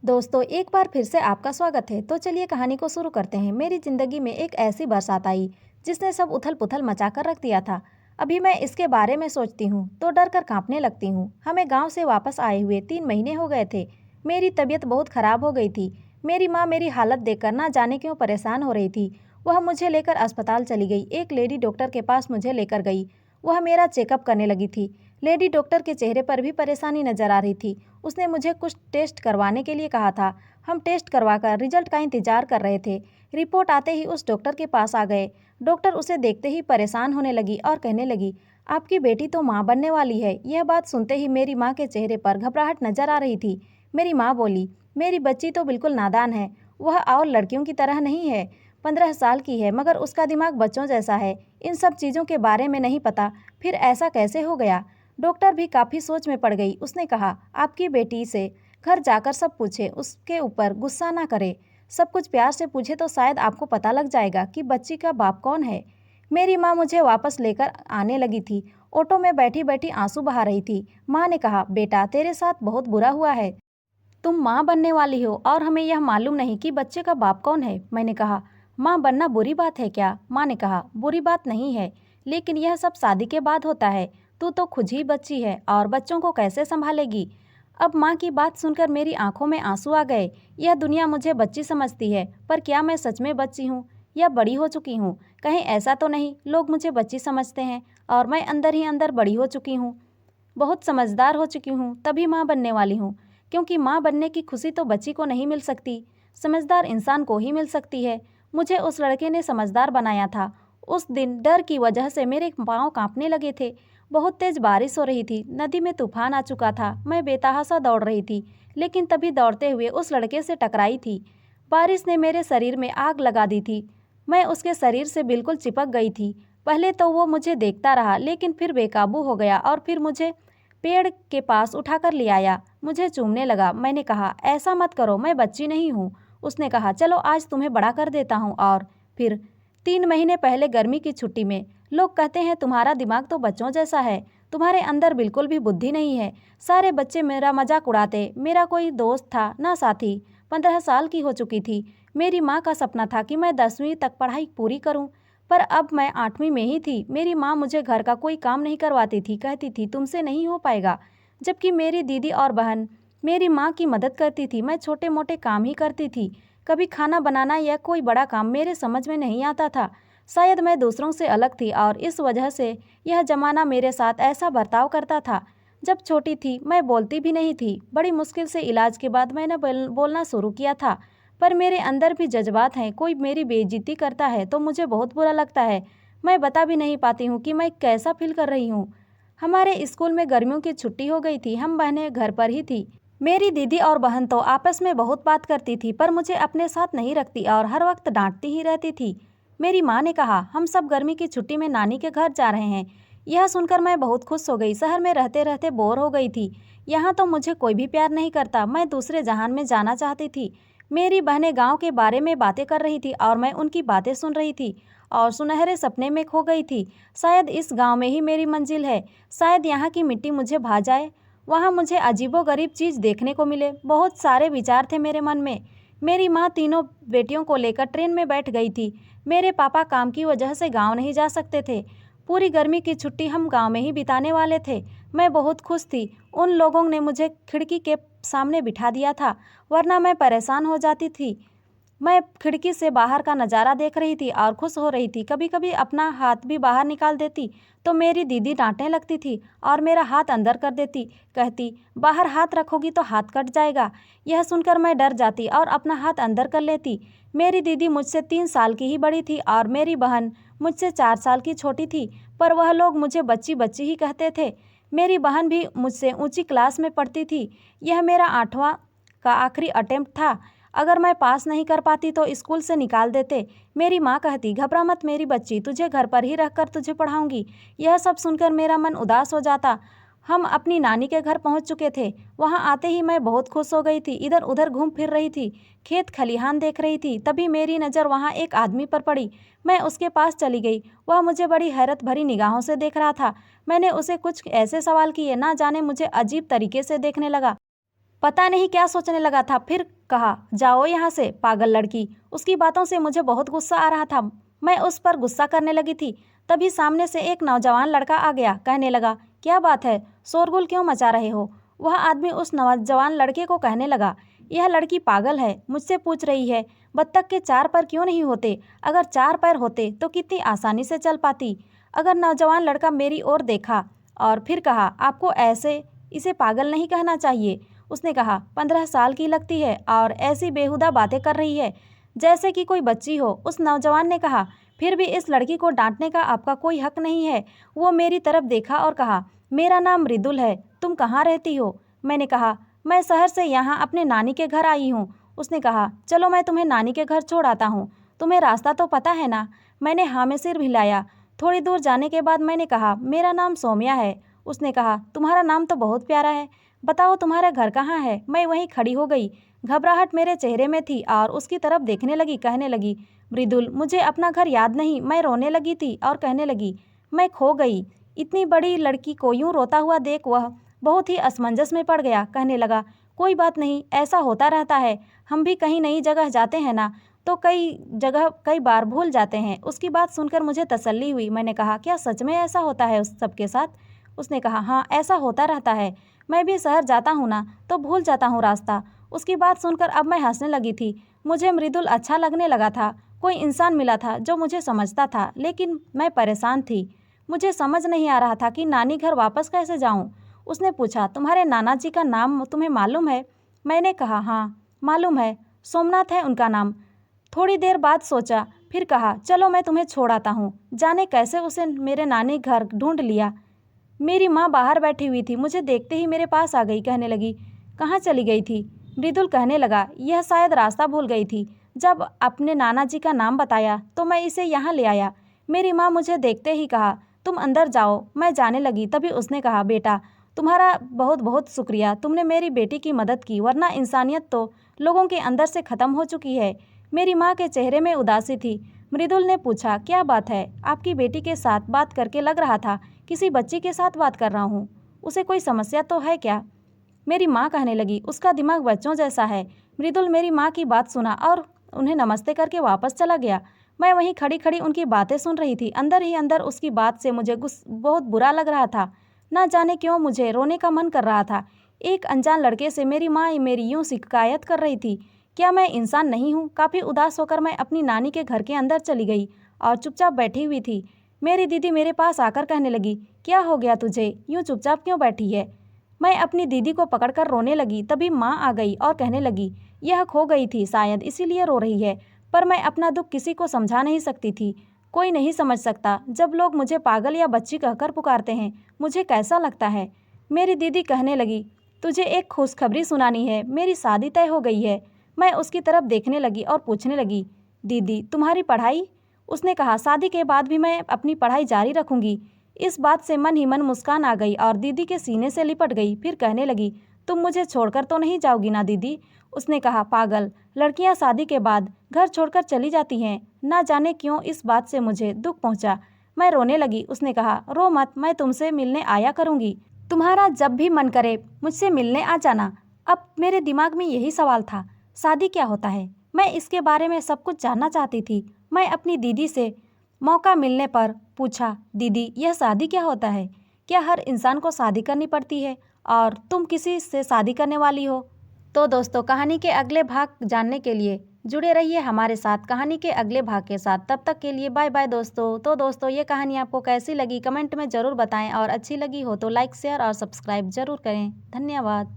दोस्तों, एक बार फिर से आपका स्वागत है। तो चलिए कहानी को शुरू करते हैं। मेरी जिंदगी में एक ऐसी बरसात आई जिसने सब उथल पुथल मचा कर रख दिया था। अभी मैं इसके बारे में सोचती हूँ तो डर कर कांपने लगती हूँ। हमें गांव से वापस आए हुए 3 महीने हो गए थे। मेरी तबीयत बहुत खराब हो गई थी। मेरी माँ मेरी हालत देखकर ना जाने क्यों परेशान हो रही थी। वह मुझे लेकर अस्पताल चली गई। एक लेडी डॉक्टर के पास मुझे लेकर गई। वह मेरा चेकअप करने लगी थी। लेडी डॉक्टर के चेहरे पर भी परेशानी नजर आ रही थी। उसने मुझे कुछ टेस्ट करवाने के लिए कहा था। हम टेस्ट करवाकर रिजल्ट का इंतजार कर रहे थे। रिपोर्ट आते ही उस डॉक्टर के पास आ गए। डॉक्टर उसे देखते ही परेशान होने लगी और कहने लगी, आपकी बेटी तो माँ बनने वाली है। यह बात सुनते ही मेरी माँ के चेहरे पर घबराहट नजर आ रही थी। मेरी माँ बोली, मेरी बच्ची तो बिल्कुल नादान है। वह और लड़कियों की तरह नहीं है। 15 साल की है मगर उसका दिमाग बच्चों जैसा है। इन सब चीज़ों के बारे में नहीं पता। फिर ऐसा कैसे हो गया। डॉक्टर भी काफ़ी सोच में पड़ गई। उसने कहा, आपकी बेटी से घर जाकर सब पूछे, उसके ऊपर गुस्सा ना करे। सब कुछ प्यार से पूछे तो शायद आपको पता लग जाएगा कि बच्ची का बाप कौन है। मेरी माँ मुझे वापस लेकर आने लगी थी। ऑटो में बैठी बैठी आंसू बहा रही थी। माँ ने कहा, बेटा तेरे साथ बहुत बुरा हुआ है। तुम माँ बनने वाली हो और हमें यह मालूम नहीं कि बच्चे का बाप कौन है। मैंने कहा, माँ बनना बुरी बात है क्या। माँ ने कहा, बुरी बात नहीं है, लेकिन यह सब शादी के बाद होता है। तू तो खुद ही बच्ची है और बच्चों को कैसे संभालेगी। अब माँ की बात सुनकर मेरी आंखों में आंसू आ गए। यह दुनिया मुझे बच्ची समझती है, पर क्या मैं सच में बच्ची हूँ या बड़ी हो चुकी हूँ। कहीं ऐसा तो नहीं लोग मुझे बच्ची समझते हैं और मैं अंदर ही अंदर बड़ी हो चुकी हूँ, बहुत समझदार हो चुकी हूँ, तभी माँ बनने वाली हूँ। क्योंकि माँ बनने की खुशी तो बच्ची को नहीं मिल सकती, समझदार इंसान को ही मिल सकती है। मुझे उस लड़के ने समझदार बनाया था। उस दिन डर की वजह से मेरे पाँव कांपने लगे थे। बहुत तेज बारिश हो रही थी। नदी में तूफान आ चुका था। मैं बेतहाशा दौड़ रही थी, लेकिन तभी दौड़ते हुए उस लड़के से टकराई थी। बारिश ने मेरे शरीर में आग लगा दी थी। मैं उसके शरीर से बिल्कुल चिपक गई थी। पहले तो वो मुझे देखता रहा, लेकिन फिर बेकाबू हो गया और फिर मुझे पेड़ के पास उठाकर ले आया। मुझे चूमने लगा। मैंने कहा, ऐसा मत करो, मैं बच्ची नहीं हूँ। उसने कहा, चलो आज तुम्हें बड़ा कर देता हूँ। और फिर 3 महीने पहले गर्मी की छुट्टी में लोग कहते हैं तुम्हारा दिमाग तो बच्चों जैसा है, तुम्हारे अंदर बिल्कुल भी बुद्धि नहीं है। सारे बच्चे मेरा मजाक उड़ाते। मेरा कोई दोस्त था ना साथी। 15 साल की हो चुकी थी। मेरी माँ का सपना था कि मैं 10वीं तक पढ़ाई पूरी करूँ, पर अब मैं 8वीं में ही थी। मेरी माँ मुझे घर का कोई काम नहीं करवाती थी, कहती थी तुमसे नहीं हो पाएगा। जबकि मेरी दीदी और बहन मेरी माँ की मदद करती थी। मैं छोटे मोटे काम ही करती थी। कभी खाना बनाना या कोई बड़ा काम मेरे समझ में नहीं आता था। शायद मैं दूसरों से अलग थी और इस वजह से यह जमाना मेरे साथ ऐसा बर्ताव करता था। जब छोटी थी मैं बोलती भी नहीं थी। बड़ी मुश्किल से इलाज के बाद मैंने बोलना शुरू किया था, पर मेरे अंदर भी जज्बात हैं। कोई मेरी बेइज्जती करता है तो मुझे बहुत बुरा लगता है। मैं बता भी नहीं पाती हूँ कि मैं कैसा फील कर रही हूँ। हमारे स्कूल में गर्मियों की छुट्टी हो गई थी। हम बहनें घर पर ही थी। मेरी दीदी और बहन तो आपस में बहुत बात करती थी, पर मुझे अपने साथ नहीं रखती और हर वक्त डांटती ही रहती थी। मेरी माँ ने कहा, हम सब गर्मी की छुट्टी में नानी के घर जा रहे हैं। यह सुनकर मैं बहुत खुश हो गई। शहर में रहते रहते बोर हो गई थी। यहाँ तो मुझे कोई भी प्यार नहीं करता। मैं दूसरे जहान में जाना चाहती थी। मेरी बहनें गांव के बारे में बातें कर रही थी और मैं उनकी बातें सुन रही थी और सुनहरे सपने में खो गई थी। शायद इस गांव में ही मेरी मंजिल है। शायद यहाँ की मिट्टी मुझे भा जाए, वहाँ मुझे अजीबोगरीब चीज़ देखने को मिले। बहुत सारे विचार थे मेरे मन में। मेरी माँ तीनों बेटियों को लेकर ट्रेन में बैठ गई थी। मेरे पापा काम की वजह से गांव नहीं जा सकते थे। पूरी गर्मी की छुट्टी हम गांव में ही बिताने वाले थे। मैं बहुत खुश थी। उन लोगों ने मुझे खिड़की के सामने बिठा दिया था, वरना मैं परेशान हो जाती थी। मैं खिड़की से बाहर का नज़ारा देख रही थी और खुश हो रही थी। कभी कभी अपना हाथ भी बाहर निकाल देती तो मेरी दीदी डांटने लगती थी और मेरा हाथ अंदर कर देती, कहती, बाहर हाथ रखोगी तो हाथ कट जाएगा। यह सुनकर मैं डर जाती और अपना हाथ अंदर कर लेती। मेरी दीदी मुझसे 3 साल की ही बड़ी थी और मेरी बहन मुझसे 4 साल की छोटी थी, पर वह लोग मुझे बच्ची बच्ची ही कहते थे। मेरी बहन भी मुझसे ऊंची क्लास में पढ़ती थी। यह मेरा 8वां का आखिरी अटेम्प्ट था। अगर मैं पास नहीं कर पाती तो स्कूल से निकाल देते। मेरी माँ कहती, घबरा मत मेरी बच्ची, तुझे घर पर ही रहकर तुझे पढ़ाऊंगी। यह सब सुनकर मेरा मन उदास हो जाता। हम अपनी नानी के घर पहुंच चुके थे। वहां आते ही मैं बहुत खुश हो गई थी। इधर उधर घूम फिर रही थी, खेत खलिहान देख रही थी। तभी मेरी नज़र वहां एक आदमी पर पड़ी। मैं उसके पास चली गई। वह मुझे बड़ी हैरत भरी निगाहों से देख रहा था। मैंने उसे कुछ ऐसे सवाल किए, ना जाने मुझे अजीब तरीके से देखने लगा। पता नहीं क्या सोचने लगा था। फिर कहा, जाओ यहाँ से पागल लड़की। उसकी बातों से मुझे बहुत गुस्सा आ रहा था। मैं उस पर गुस्सा करने लगी थी, तभी सामने से एक नौजवान लड़का आ गया। कहने लगा, क्या बात है, शोरगुल क्यों मचा रहे हो? वह आदमी उस नौजवान लड़के को कहने लगा, यह लड़की पागल है, मुझसे पूछ रही है बत्तख के 4 पैर क्यों नहीं होते? अगर 4 पैर होते तो कितनी आसानी से चल पाती। अगर नौजवान लड़का मेरी ओर देखा और फिर कहा, आपको ऐसे इसे पागल नहीं कहना चाहिए। उसने कहा, 15 साल की लगती है और ऐसी बेहुदा बातें कर रही है जैसे कि कोई बच्ची हो। उस नौजवान ने कहा, फिर भी इस लड़की को डांटने का आपका कोई हक नहीं है। वो मेरी तरफ देखा और कहा, मेरा नाम मृदुल है, तुम कहाँ रहती हो? मैंने कहा, मैं शहर से यहाँ अपने नानी के घर आई हूँ। उसने कहा, चलो मैं तुम्हें नानी के घर छोड़ आता हूँ, तुम्हें रास्ता तो पता है ना? मैंने हाँ में सिर हिलाया। थोड़ी दूर जाने के बाद मैंने कहा, मेरा नाम सौम्या है। उसने कहा, तुम्हारा नाम तो बहुत प्यारा है, बताओ तुम्हारा घर कहाँ है? मैं वहीं खड़ी हो गई। घबराहट मेरे चेहरे में थी और उसकी तरफ देखने लगी। कहने लगी, मृदुल, मुझे अपना घर याद नहीं। मैं रोने लगी थी और कहने लगी, मैं खो गई। इतनी बड़ी लड़की को यूं रोता हुआ देख वह बहुत ही असमंजस में पड़ गया। कहने लगा, कोई बात नहीं, ऐसा होता रहता है। हम भी कहीं नई जगह जाते हैं ना, तो कई जगह कई बार भूल जाते हैं। उसकी बात सुनकर मुझे तसल्ली हुई। मैंने कहा, क्या सच में ऐसा होता है उस सबके साथ? उसने कहा, हाँ, ऐसा होता रहता है। मैं भी शहर जाता हूँ ना, तो भूल जाता हूँ रास्ता। उसकी बात सुनकर अब मैं हंसने लगी थी। मुझे मृदुल अच्छा लगने लगा था। कोई इंसान मिला था जो मुझे समझता था, लेकिन मैं परेशान थी। मुझे समझ नहीं आ रहा था कि नानी घर वापस कैसे जाऊं। उसने पूछा, तुम्हारे नाना जी का नाम तुम्हें मालूम है? मैंने कहा, हाँ मालूम है, सोमनाथ है उनका नाम। थोड़ी देर बाद सोचा, फिर कहा, चलो मैं तुम्हें छोड़ आता हूँ। जाने कैसे उसे मेरे नानी घर ढूंढ लिया। मेरी माँ बाहर बैठी हुई थी, मुझे देखते ही मेरे पास आ गई। कहने लगी, कहाँ चली गई थी? मृदुल कहने लगा, यह शायद रास्ता भूल गई थी। जब अपने नाना जी का नाम बताया तो मैं इसे यहाँ ले आया। मेरी माँ मुझे देखते ही कहा, तुम अंदर जाओ। मैं जाने लगी, तभी उसने कहा, बेटा तुम्हारा बहुत बहुत शुक्रिया, तुमने मेरी बेटी की मदद की, वरना इंसानियत तो लोगों के अंदर से ख़त्म हो चुकी है। मेरी माँ के चेहरे में उदासी थी। मृदुल ने पूछा, क्या बात है? आपकी बेटी के साथ बात करके लग रहा था किसी बच्ची के साथ बात कर रहा हूँ। उसे कोई समस्या तो है क्या? मेरी माँ कहने लगी, उसका दिमाग बच्चों जैसा है। मृदुल मेरी माँ की बात सुना और उन्हें नमस्ते करके वापस चला गया। मैं वहीं खड़ी खड़ी उनकी बातें सुन रही थी। अंदर ही अंदर उसकी बात से मुझे बहुत बुरा लग रहा था। ना जाने क्यों मुझे रोने का मन कर रहा था। एक अनजान लड़के से मेरी माँ मेरी यूँ शिकायत कर रही थी। क्या मैं इंसान नहीं हूँ? काफ़ी उदास होकर मैं अपनी नानी के घर के अंदर चली गई और चुपचाप बैठी हुई थी। मेरी दीदी मेरे पास आकर कहने लगी, क्या हो गया तुझे, यूँ चुपचाप क्यों बैठी है? मैं अपनी दीदी को पकड़कर रोने लगी। तभी माँ आ गई और कहने लगी, यह खो गई थी शायद, इसीलिए रो रही है। पर मैं अपना दुख किसी को समझा नहीं सकती थी। कोई नहीं समझ सकता जब लोग मुझे पागल या बच्ची कहकर पुकारते हैं, मुझे कैसा लगता है। मेरी दीदी कहने लगी, तुझे एक खुशखबरी सुनानी है, मेरी शादी तय हो गई है। मैं उसकी तरफ देखने लगी और पूछने लगी, दीदी तुम्हारी पढ़ाई? उसने कहा, शादी के बाद भी मैं अपनी पढ़ाई जारी रखूंगी। इस बात से मन ही मन मुस्कान आ गई और दीदी के सीने से लिपट गई। फिर कहने लगी, तुम मुझे छोड़कर तो नहीं जाओगी ना दीदी? उसने कहा, पागल, लड़कियां शादी के बाद घर छोड़कर चली जाती हैं। ना जाने क्यों इस बात से मुझे दुख पहुंचा। मैं रोने लगी। उसने कहा, रो मत, मैं तुमसे मिलने आया करूंगी। तुम्हारा जब भी मन करे मुझसे मिलने आ जाना। अब मेरे दिमाग में यही सवाल था, शादी क्या होता है? मैं इसके बारे में सब कुछ जानना चाहती थी। मैं अपनी दीदी से मौका मिलने पर पूछा, दीदी यह शादी क्या होता है? क्या हर इंसान को शादी करनी पड़ती है? और तुम किसी से शादी करने वाली हो? तो दोस्तों, कहानी के अगले भाग जानने के लिए जुड़े रहिए हमारे साथ कहानी के अगले भाग के साथ। तब तक के लिए बाय बाय दोस्तों। तो दोस्तों, ये कहानी आपको कैसी लगी कमेंट में ज़रूर बताएं और अच्छी लगी हो तो लाइक शेयर और सब्सक्राइब ज़रूर करें। धन्यवाद।